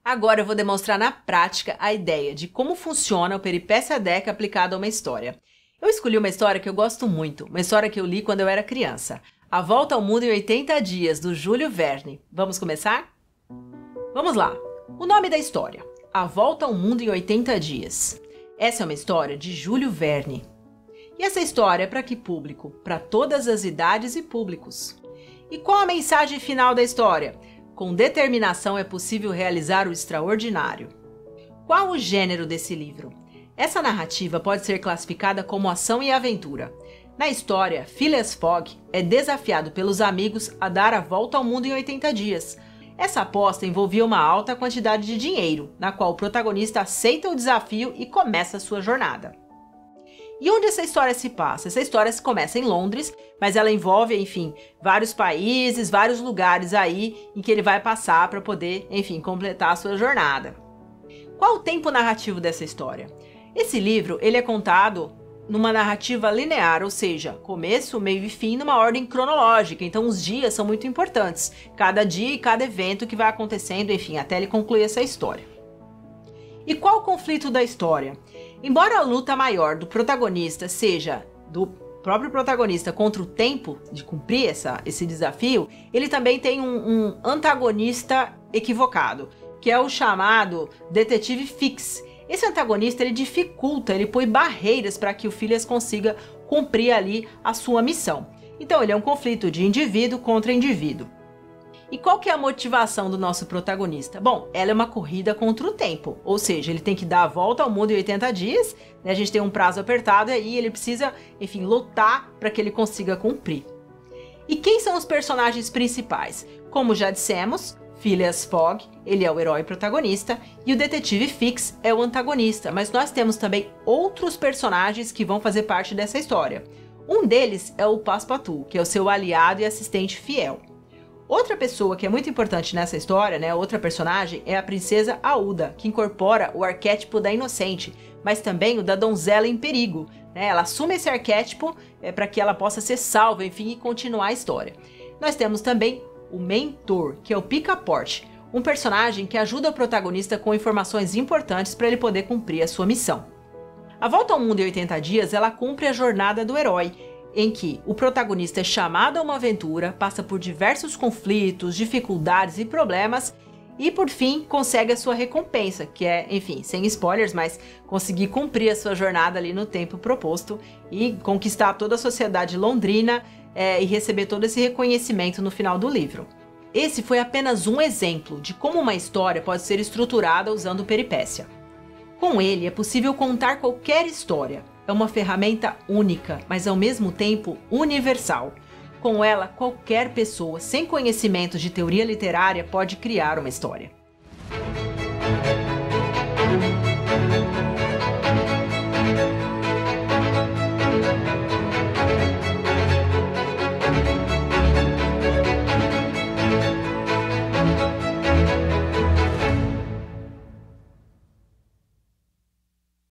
Agora eu vou demonstrar na prática a ideia de como funciona o Peripécia Deck aplicado a uma história. Eu escolhi uma história que eu gosto muito, uma história que eu li quando eu era criança. A Volta ao Mundo em 80 Dias, do Júlio Verne. Vamos começar? Vamos lá! O nome da história: A Volta ao Mundo em 80 Dias. Essa é uma história de Júlio Verne. E essa história é para que público? Para todas as idades e públicos. E qual a mensagem final da história? Com determinação é possível realizar o extraordinário. Qual o gênero desse livro? Essa narrativa pode ser classificada como ação e aventura. Na história, Phileas Fogg é desafiado pelos amigos a dar a volta ao mundo em 80 dias. Essa aposta envolvia uma alta quantidade de dinheiro, na qual o protagonista aceita o desafio e começa a sua jornada. E onde essa história se passa? Essa história se começa em Londres, mas ela envolve, enfim, vários países, vários lugares aí em que ele vai passar para poder, enfim, completar a sua jornada. Qual o tempo narrativo dessa história? Esse livro, ele é contado numa narrativa linear, ou seja, começo, meio e fim numa ordem cronológica, então os dias são muito importantes, cada dia e cada evento que vai acontecendo, enfim, até ele concluir essa história. E qual o conflito da história? Embora a luta maior do protagonista seja do próprio protagonista contra o tempo de cumprir esse desafio, ele também tem um antagonista equivocado, que é o chamado Detetive Fix. Esse antagonista, ele dificulta, ele põe barreiras para que o Phileas consiga cumprir ali a sua missão. Então ele é um conflito de indivíduo contra indivíduo. E qual que é a motivação do nosso protagonista? Bom, ela é uma corrida contra o tempo, ou seja, ele tem que dar a volta ao mundo em 80 dias, né? A gente tem um prazo apertado e aí ele precisa, enfim, lutar para que ele consiga cumprir. E quem são os personagens principais? Como já dissemos, Phileas Fogg, ele é o herói protagonista, e o Detetive Fix é o antagonista, mas nós temos também outros personagens que vão fazer parte dessa história. Um deles é o Passepartout, que é o seu aliado e assistente fiel. Outra pessoa que é muito importante nessa história, né, outra personagem, é a princesa Aouda, que incorpora o arquétipo da inocente, mas também o da donzela em perigo, né? Ela assume esse arquétipo para que ela possa ser salva, enfim, e continuar a história. Nós temos também o mentor, que é o Picaporte, um personagem que ajuda o protagonista com informações importantes para ele poder cumprir a sua missão. A Volta ao Mundo em 80 Dias, ela cumpre a jornada do herói, em que o protagonista é chamado a uma aventura, passa por diversos conflitos, dificuldades e problemas e, por fim, consegue a sua recompensa, que é, enfim, sem spoilers, mas conseguir cumprir a sua jornada ali no tempo proposto e conquistar toda a sociedade londrina e receber todo esse reconhecimento no final do livro. Esse foi apenas um exemplo de como uma história pode ser estruturada usando peripécia. Com ele é possível contar qualquer história. É uma ferramenta única, mas ao mesmo tempo universal. Com ela, qualquer pessoa sem conhecimentos de teoria literária pode criar uma história.